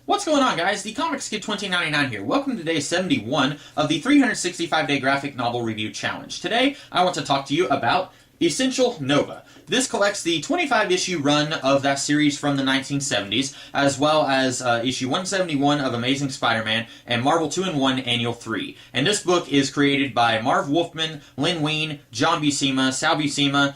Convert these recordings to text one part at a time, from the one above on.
What's going on, guys? The Comics Kid 2099 here. Welcome to day 71 of the 365-day graphic novel review challenge. Today, I want to talk to you about Essential Nova. This collects the 25-issue run of that series from the 1970s, as well as issue 171 of Amazing Spider-Man and Marvel 2-in-1 Annual 3. And this book is created by Marv Wolfman, Len Wein, John Buscema, Sal Buscema,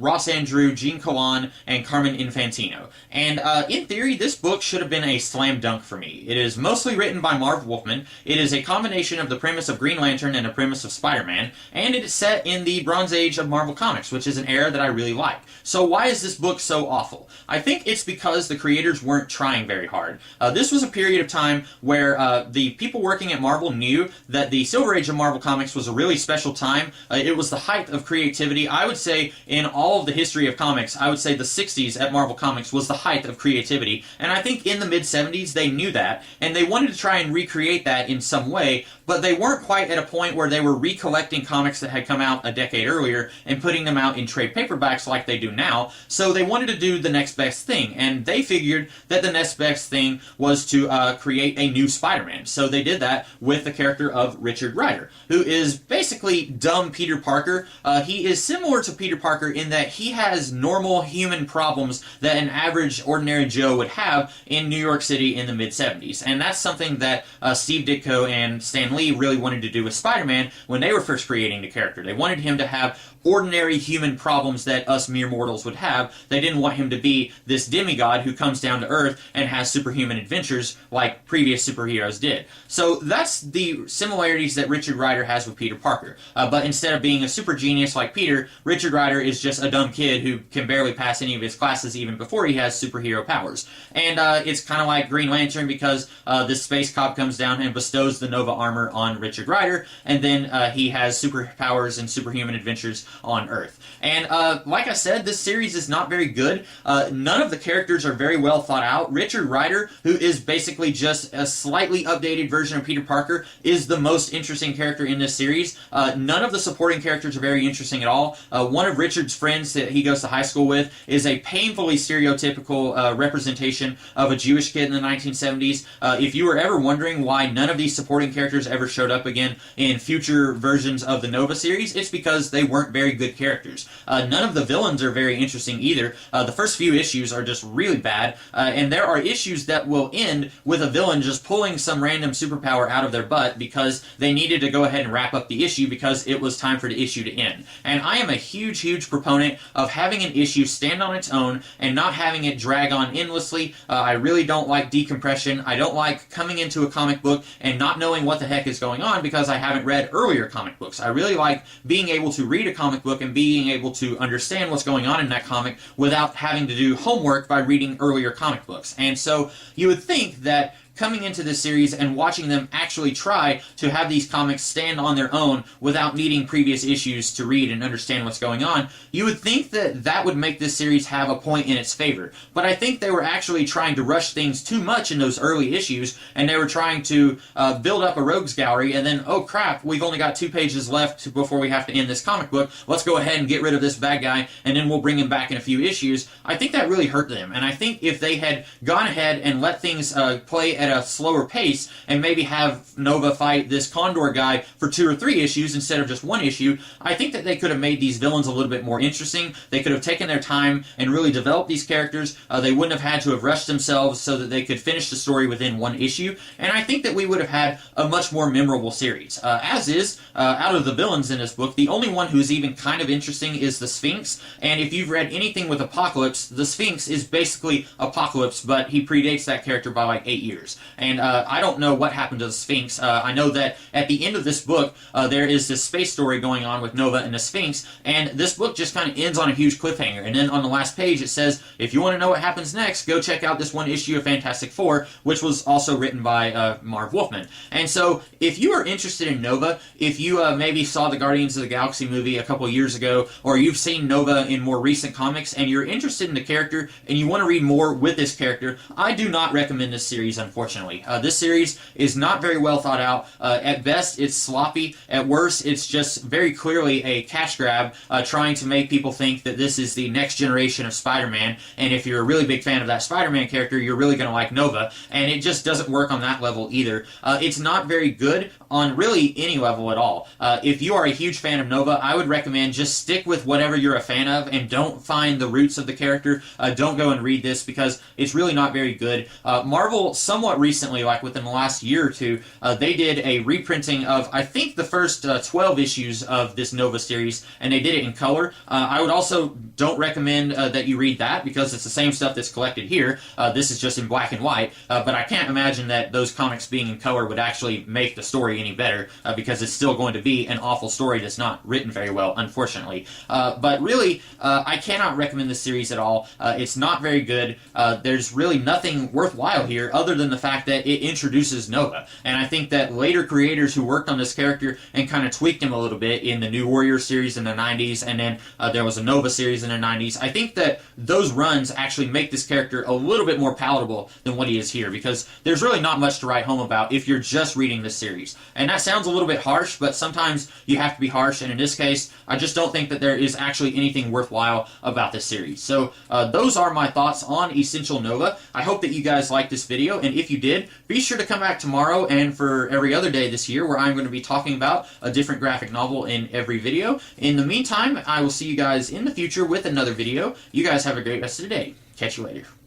Ross Andru, Gene Colan, and Carmen Infantino. And in theory, this book should have been a slam dunk for me. It is mostly written by Marv Wolfman. It is a combination of the premise of Green Lantern and a premise of Spider-Man, and it is set in the Bronze Age of Marvel Comics, which is an era that I really like. So why is this book so awful? I think it's because the creators weren't trying very hard. This was a period of time where the people working at Marvel knew that the Silver Age of Marvel Comics was a really special time. It was the height of creativity. I would say in all of the history of comics, I would say the 60s at Marvel Comics was the height of creativity. And I think in the mid-70s they knew that, and they wanted to try and recreate that in some way, but they weren't quite at a point where they were recollecting comics that had come out a decade earlier and putting them out in trade paperbacks like they do now. So they wanted to do the next best thing, and they figured that the next best thing was to create a new Spider-Man. So they did that with the character of Richard Rider, who is basically dumb Peter Parker. He is similar to Peter Parker in that he has normal human problems that an average ordinary Joe would have in New York City in the mid-70s. And that's something that Steve Ditko and Stan Lee really wanted to do with Spider-Man when they were first creating the character. They wanted him to have ordinary human problems that us mere mortals would have. They didn't want him to be this demigod who comes down to Earth and has superhuman adventures like previous superheroes did. So that's the similarities that Richard Rider has with Peter Parker. But instead of being a super genius like Peter, Richard Rider is just a dumb kid who can barely pass any of his classes even before he has superhero powers. And it's kind of like Green Lantern, because this space cop comes down and bestows the Nova armor on Richard Rider, and then he has superpowers and superhuman adventures on Earth. And like I said, this series is not very good. None of the characters are very well thought out. Richard Rider, who is basically just a slightly updated version of Peter Parker, is the most interesting character in this series. None of the supporting characters are very interesting at all. One of Richard's friends that he goes to high school with is a painfully stereotypical representation of a Jewish kid in the 1970s. If you were ever wondering why none of these supporting characters ever showed up again in future versions of the Nova series, it's because they weren't very good characters. None of the villains are very interesting either. The first few issues are just really bad, and there are issues that will end with a villain just pulling some random superpower out of their butt because they needed to go ahead and wrap up the issue because it was time for the issue to end. And I am a huge proponent of having an issue stand on its own and not having it drag on endlessly. I really don't like decompression. I don't like coming into a comic book and not knowing what the heck is going on because I haven't read earlier comic books. I really like being able to read a comic book and being able to understand what's going on in that comic without having to do homework by reading earlier comic books. And so you would think that coming into this series and watching them actually try to have these comics stand on their own without needing previous issues to read and understand what's going on, you would think that that would make this series have a point in its favor. But I think they were actually trying to rush things too much in those early issues, and they were trying to build up a rogues gallery, and then, oh crap, we've only got 2 pages left before we have to end this comic book. Let's go ahead and get rid of this bad guy, and then we'll bring him back in a few issues. I think that really hurt them, and I think if they had gone ahead and let things play at a slower pace and maybe have Nova fight this Condor guy for 2 or 3 issues instead of just 1 issue, I think that they could have made these villains a little bit more interesting. They could have taken their time and really developed these characters. They wouldn't have had to have rushed themselves so that they could finish the story within 1 issue, and I think that we would have had a much more memorable series. As is, out of the villains in this book, the only one who's even kind of interesting is the Sphinx, and if you've read anything with Apocalypse, the Sphinx is basically Apocalypse, but he predates that character by like 8 years. And I don't know what happened to the Sphinx. I know that at the end of this book, there is this space story going on with Nova and the Sphinx, and this book just kind of ends on a huge cliffhanger. And then on the last page it says, if you want to know what happens next, go check out this 1 issue of Fantastic Four, which was also written by Marv Wolfman. And so, if you are interested in Nova, if you maybe saw the Guardians of the Galaxy movie a couple years ago, or you've seen Nova in more recent comics, and you're interested in the character, and you want to read more with this character, I do not recommend this series, unfortunately. unfortunately. This series is not very well thought out. At best, it's sloppy. At worst, it's just very clearly a cash grab trying to make people think that this is the next generation of Spider-Man, and if you're a really big fan of that Spider-Man character, you're really going to like Nova, and it just doesn't work on that level either. It's not very good on really any level at all. If you are a huge fan of Nova, I would recommend just stick with whatever you're a fan of and don't find the roots of the character. Don't go and read this because it's really not very good. Marvel, somewhat recently, like within the last year or two, they did a reprinting of, I think, the first 12 issues of this Nova series, and they did it in color. I would also don't recommend that you read that because it's the same stuff that's collected here. This is just in black and white, but I can't imagine that those comics being in color would actually make the story any better because it's still going to be an awful story that's not written very well, unfortunately. But really, I cannot recommend this series at all. It's not very good. There's really nothing worthwhile here other than the fact that it introduces Nova. And I think that later creators who worked on this character and kind of tweaked him a little bit in the New Warrior series in the 90s, and then there was a Nova series in the 90s, I think that those runs actually make this character a little bit more palatable than what he is here, because there's really not much to write home about if you're just reading this series. And that sounds a little bit harsh, but sometimes you have to be harsh, and in this case, I just don't think that there is actually anything worthwhile about this series. So those are my thoughts on Essential Nova. I hope that you guys liked this video, and if you did, be sure to come back tomorrow and for every other day this year, where I'm going to be talking about a different graphic novel in every video. In the meantime, I will see you guys in the future with another video. You guys have a great rest of the day. Catch you later.